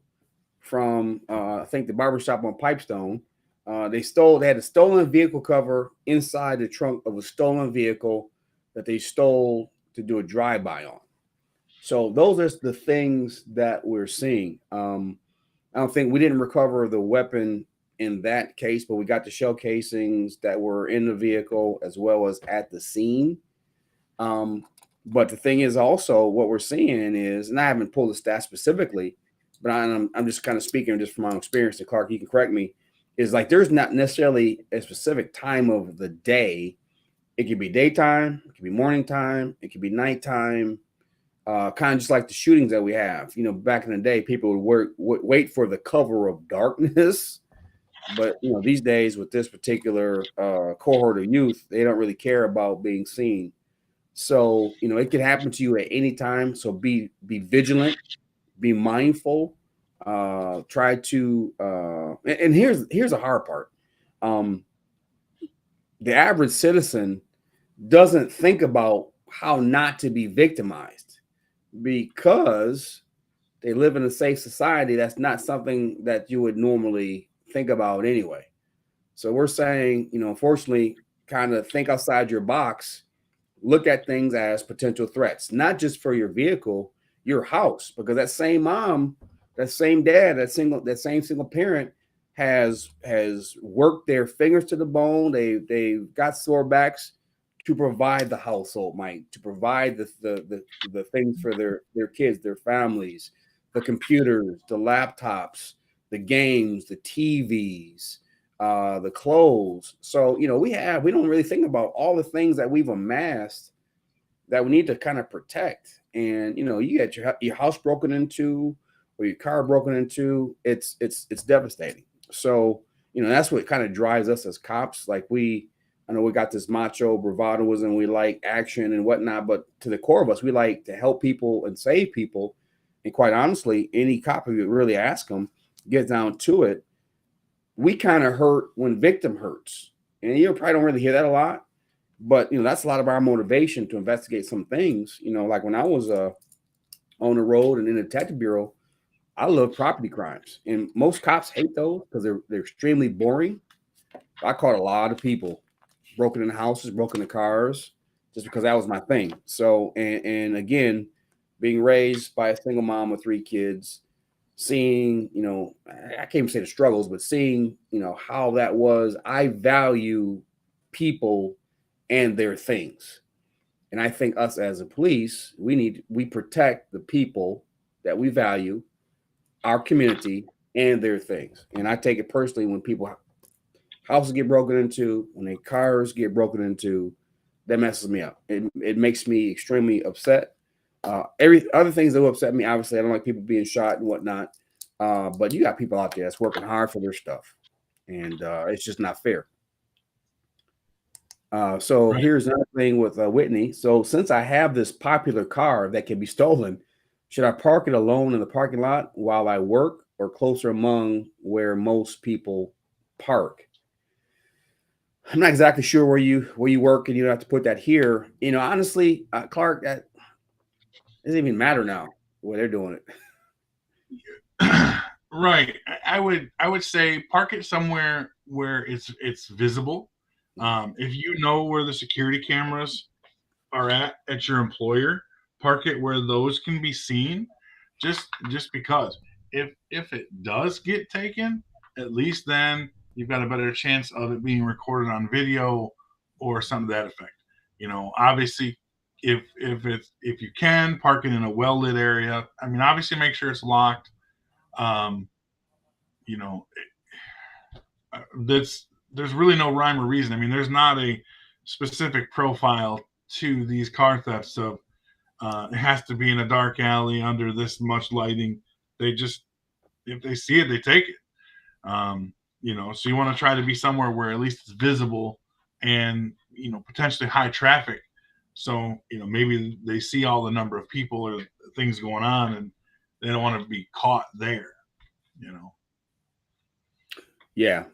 from, I think, the barbershop on Pipestone. They had a stolen vehicle cover inside the trunk of a stolen vehicle that they stole to do a drive-by on. So those are the things that we're seeing. I don't think we didn't recover the weapon in that case, but we got the shell casings that were in the vehicle as well as at the scene. But the thing is also what we're seeing is, and I haven't pulled the stats specifically, but I'm just kind of speaking just from my own experience, and Clark, you can correct me, is like there's not necessarily a specific time of the day. It could be daytime, it could be morning time, it could be nighttime. Kind of just like the shootings that we have. Back in the day, people would wait for the cover of darkness. But these days with this particular cohort of youth, they don't really care about being seen. So, it could happen to you at any time. So be vigilant, be mindful, try to and here's the hard part. Um, the average citizen doesn't think about how not to be victimized because they live in a safe society. That's not something that you would normally think about anyway. So we're saying, unfortunately, kind of think outside your box, look at things as potential threats, not just for your vehicle, your house, because that same mom, that same dad, that same single parent has worked their fingers to the bone. They've got sore backs to provide the household, Mike, to provide the things for their kids, their families, the computers, the laptops, the games, the TVs, the clothes. So we don't really think about all the things that we've amassed that we need to kind of protect. And you get your house broken into or your car broken into. It's devastating. So that's what kind of drives us as cops. Like I know we got this macho bravadoism, we like action and whatnot, but to the core of us, we like to help people and save people. And quite honestly, any cop, if you really ask them, gets down to it, we kind of hurt when victim hurts. And you probably don't really hear that a lot, but that's a lot of our motivation to investigate some things. Like when I was on the road and in the detective bureau, I love property crimes, and most cops hate those because they're extremely boring. I caught a lot of people broken in houses, broken in cars, just because that was my thing. So, and again, being raised by a single mom with 3 kids, seeing, I can't even say the struggles, but seeing, how that was, I value people and their things. And I think us as a police, we protect the people that we value, our community, and their things. And I take it personally when people houses get broken into, when their cars get broken into, that messes me up. It makes me extremely upset. Every other things that will upset me, obviously, I don't like people being shot and whatnot. But you got people out there that's working hard for their stuff, and it's just not fair. So Right. here's another thing with Whitney. So since I have this popular car that can be stolen, should I park it alone in the parking lot while I work, or closer among where most people park? I'm not exactly sure where you work, and you don't have to put that here. Honestly, Clark, that doesn't even matter now where they're doing it. Right. I would say park it somewhere where it's visible. If you know where the security cameras are at your employer, park it where those can be seen. Just because if it does get taken, at least then you've got a better chance of it being recorded on video or something to that effect. Obviously, if you can park it in a well lit area, I mean, obviously make sure it's locked. Um, you know, that's there's really no rhyme or reason. I mean, there's not a specific profile to these car thefts of it has to be in a dark alley under this much lighting. They just if they see it, they take it. So you want to try to be somewhere where at least it's visible and potentially high traffic. So maybe they see all the number of people or things going on, and they don't want to be caught there. You know. Yeah,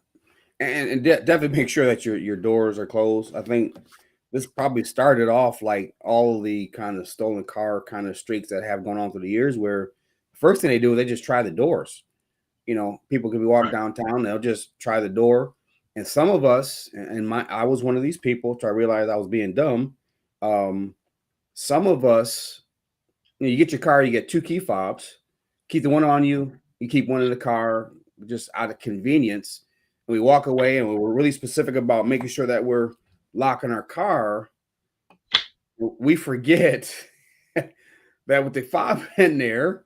and definitely make sure that your doors are closed. I think this probably started off like all the kind of stolen car kind of streaks that have gone on through the years, where the first thing they do is they just try the doors. People could be walking Right. downtown, they'll just try the door. And some of us, and I was one of these people, so I realized I was being dumb. Um, some of us, you get your car, you get 2 key fobs, keep the one on you, you keep one in the car, just out of convenience. And we walk away, and we're really specific about making sure that we're locking our car. We forget that with the fob in there,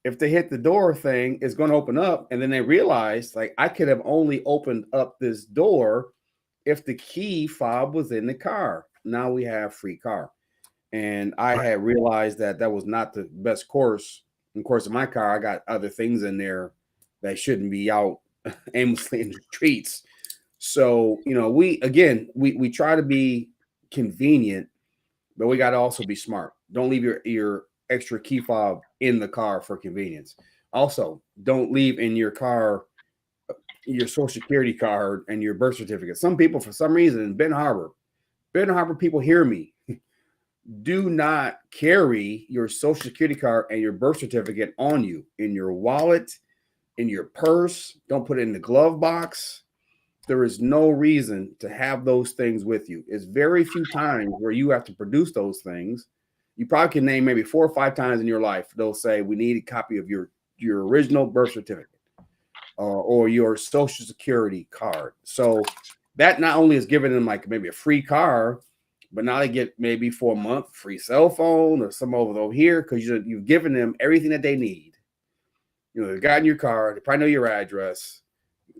if they hit the door thing, it's going to open up. And then they realize, like, I could have only opened up this door if the key fob was in the car. Now we have free car. And I Right. had realized that that was not the best course. Of course, in my car, I got other things in there that shouldn't be out aimlessly in the streets. So, we try to be convenient, but we got to also be smart. Don't leave your extra key fob in the car for convenience. Also, don't leave in your car your social security card and your birth certificate. Some people, for some reason, in Ben Harbor people hear me. Do not carry your social security card and your birth certificate on you in your wallet, in your purse. Don't put it in the glove box. There is no reason to have those things with you. It's very few times where you have to produce those things. You probably can name maybe 4 or 5 times in your life they'll say we need a copy of your original birth certificate or your social security card. So that not only is giving them like maybe a free car, but now they get maybe for a month free cell phone or some over here because you've given them everything that they need. They've gotten your car, they probably know your address.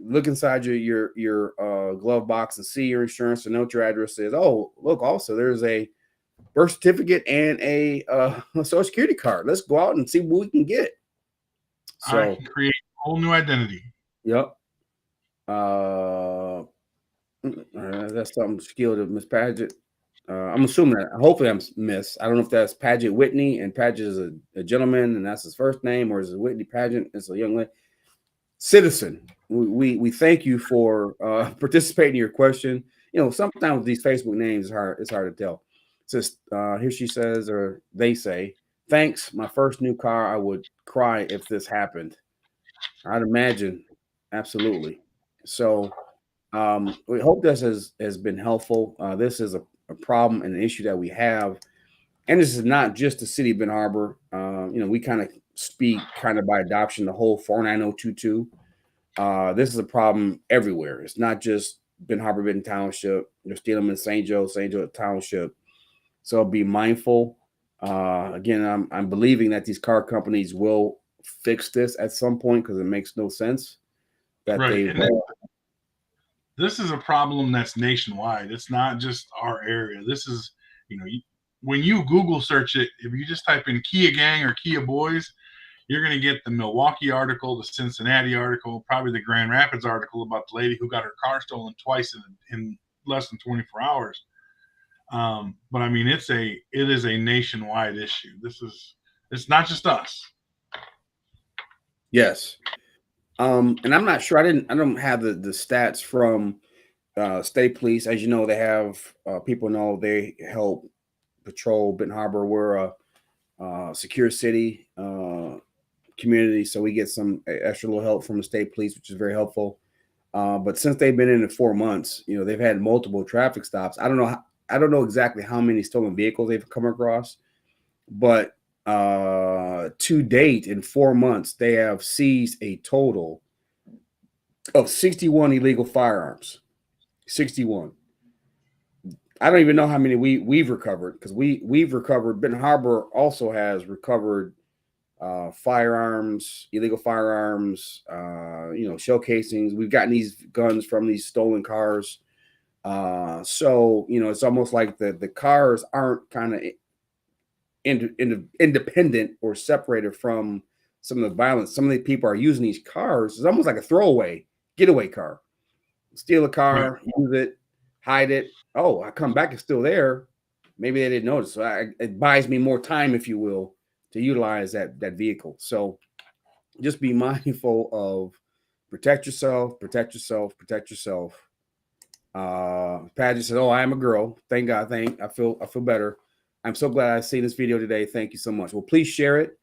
Look inside your glove box and see your insurance and know what your address is. Oh, look, also there's a birth certificate and a social security card. Let's go out and see what we can get. So I can create a whole new identity. Yep. That's something skilled of Miss Paget. I'm assuming that. Hopefully, I'm Miss. I don't know if that's Paget Whitney, and Paget is a gentleman, and that's his first name, or is it Whitney Paget? It's a young lady. Citizen, we thank you for participating in your question. Sometimes these Facebook names it's hard to tell. It's just here she says, or they say, thanks. My first new car. I would cry if this happened. I'd imagine, absolutely. So we hope this has been helpful. This is a problem and an issue that we have, and this is not just the city of Ben Harbor. We kind of speak kind of by adoption the whole 49022. This is a problem everywhere. It's not just Ben Harbor, Benton Township. You're stealing them in St. Joe Township. So be mindful. Again, I'm believing that these car companies will fix this at some point because it makes no sense that they will. This is a problem that's nationwide. It's not just our area. This is, when you Google search it, if you just type in Kia Gang or Kia Boys, you're going to get the Milwaukee article, the Cincinnati article, probably the Grand Rapids article about the lady who got her car stolen twice in less than 24 hours. But I mean, it is a nationwide issue. It's not just us. Yes. And I'm not sure. I don't have the stats from state police. As you know, they have people know they help patrol Benton Harbor. We're a secure city community, so we get some extra little help from the state police, which is very helpful. But since they've been in it 4 months, they've had multiple traffic stops. I don't know exactly how many stolen vehicles they've come across, but to date in 4 months, they have seized a total of 61 illegal firearms. 61. I don't even know how many we've recovered because we've recovered. Benton Harbor also has recovered firearms, illegal firearms, shell casings. We've gotten these guns from these stolen cars. So it's almost like the cars aren't kind of independent or separated from some of the violence. Some of the people are using these cars. It's almost like a throwaway getaway car. Steal a car, right. Use it, hide it. Oh, I come back, it's still there. Maybe they didn't notice. So it buys me more time, if you will, to utilize that vehicle. So just be mindful of protect yourself, protect yourself, protect yourself. Paget says, "Oh, I am a girl. Thank God. I feel better. I'm so glad I seen this video today. Thank you so much. Well, please share it.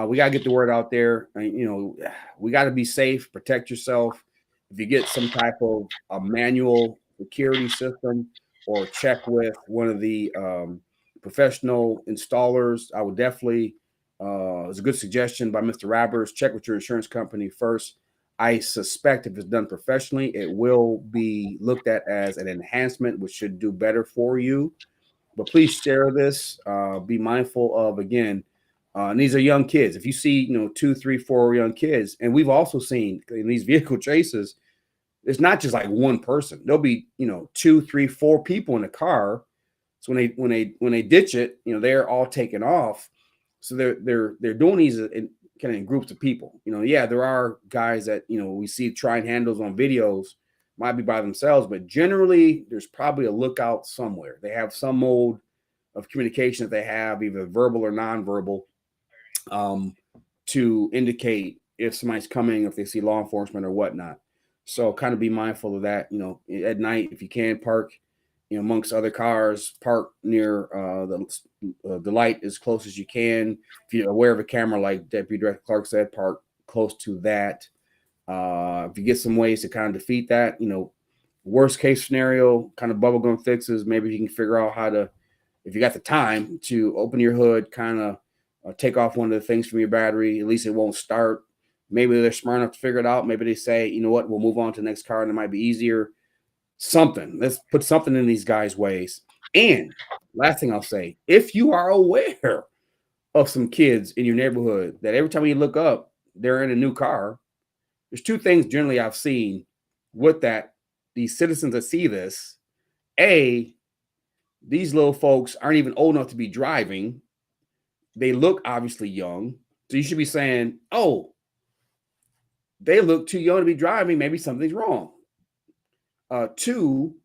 We got to get the word out there. We got to be safe, protect yourself. If you get some type of a manual security system or check with one of the professional installers, I would definitely, it's a good suggestion by Mr. Robbers, check with your insurance company first. I suspect if it's done professionally, it will be looked at as an enhancement, which should do better for you. But please share this. Be mindful of, again, and these are young kids. If you see, 2, 3, 4 young kids, and we've also seen in these vehicle chases, it's not just like one person. There'll be, 2, 3, 4 people in the car. So when they ditch it, they're all taken off. So they're doing these in kind of in groups of people. Yeah, there are guys that we see trying handles on videos, might be by themselves, but generally there's probably a lookout somewhere. They have some mode of communication that they have, either verbal or nonverbal, um, to indicate if somebody's coming, if they see law enforcement or whatnot. So kind of be mindful of that. At night, if you can park, amongst other cars, park near the light as close as you can. If you're aware of a camera, like Deputy Director Clark said, park close to that. If you get some ways to kind of defeat that, worst case scenario, kind of bubblegum fixes. Maybe you can figure out how to, if you got the time, to open your hood, kind of take off one of the things from your battery. At least it won't start. Maybe they're smart enough to figure it out. Maybe they say, you know what, we'll move on to the next car and it might be easier. Something. Let's put something in these guys' ways. And last thing I'll say, if you are aware of some kids in your neighborhood that every time you look up, they're in a new car, there's two things generally I've seen with that. These citizens that see this, A, these little folks aren't even old enough to be driving. They look obviously young. So you should be saying, oh, they look too young to be driving. Maybe something's wrong. Two,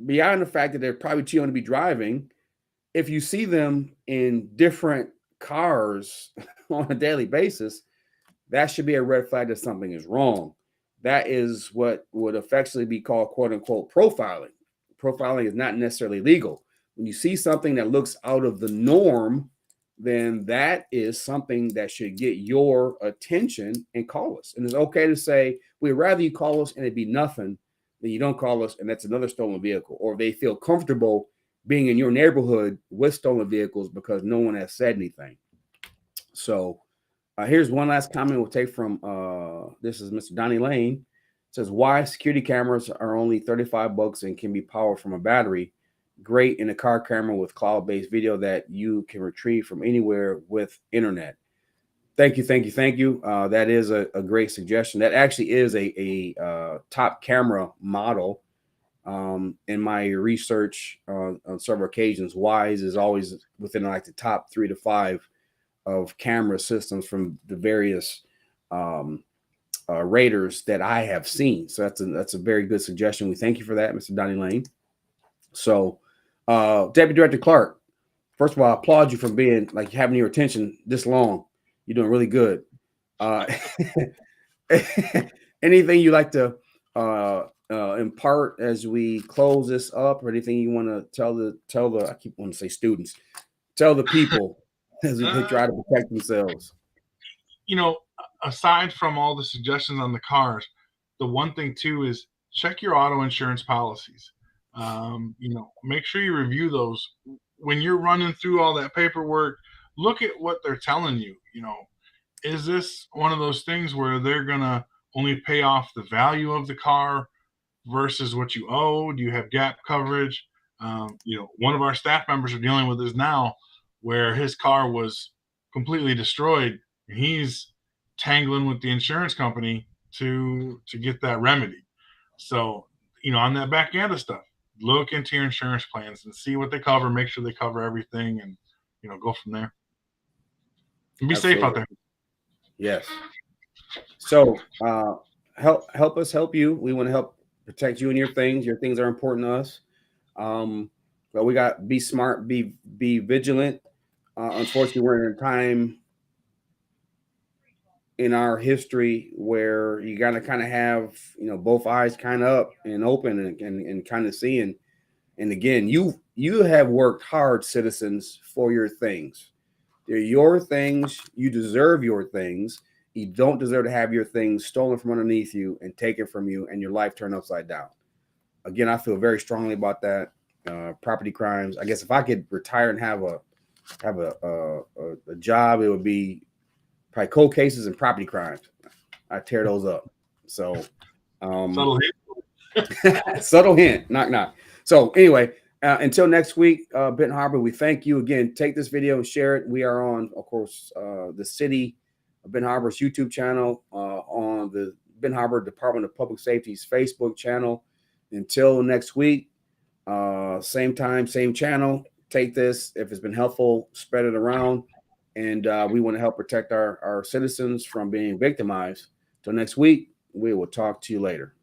beyond the fact that they're probably too young to be driving, if you see them in different cars on a daily basis, that should be a red flag that something is wrong. That is what would affectionately be called, quote unquote, profiling. Profiling is not necessarily legal. When you see something that looks out of the norm, then that is something that should get your attention and call us. And it's okay to say, we'd rather you call us and it be nothing than you don't call us and that's another stolen vehicle. Or they feel comfortable being in your neighborhood with stolen vehicles because no one has said anything. So here's one last comment we'll take from, this is Mr. Donnie Lane. It says, why security cameras are only $35 and can be powered from a battery. Great in a car camera with cloud-based video that you can retrieve from anywhere with internet. Thank you. That is a great suggestion. That actually is a top camera model. In my research on several occasions, Wise is always within like the top 3 to 5 of camera systems from the various raters that I have seen. So that's a very good suggestion. We thank you for that, Mr. Donnie Lane. So, Deputy Director Clark, first of all, I applaud you for being like having your attention this long. You're doing really good. Anything you like to impart as we close this up, or anything you want to tell the I keep wanting to say students, tell the people as they try to protect themselves? Aside from all the suggestions on the cars, the one thing too is check your auto insurance policies. Make sure you review those when you're running through all that paperwork. Look at what they're telling you. Is this one of those things where they're gonna only pay off the value of the car versus what you owe? Do you have gap coverage? One of our staff members are dealing with this now, where his car was completely destroyed. And he's tangling with the insurance company to get that remedy. So, on that back end of stuff, look into your insurance plans and see what they cover. Make sure they cover everything, and go from there. And be safe out there. Yes. So help us help you. We want to help protect you and your things. Your things are important to us. But we got be smart, be vigilant. Unfortunately, we're in a time in our history where you gotta kind of have both eyes kind of up and open and kind of seeing. And again, you have worked hard, citizens, for your things. They're your things. You deserve your things. You don't deserve to have your things stolen from underneath you and taken from you and your life turned upside down. Again, I feel very strongly about that. Property crimes. I guess if I could retire and have a job, it would be probably cold cases and property crimes. I tear those up. So Subtle hint. Subtle hint. Knock knock. So anyway, until next week, Benton Harbor, we thank you again. Take this video and share it. We are on, of course, the City of Benton Harbor's YouTube channel, on the Benton Harbor Department of Public Safety's Facebook channel. Until next week, same time, same channel. Take this. If it's been helpful, spread it around. And we want to help protect our citizens from being victimized. Till next week, we will talk to you later.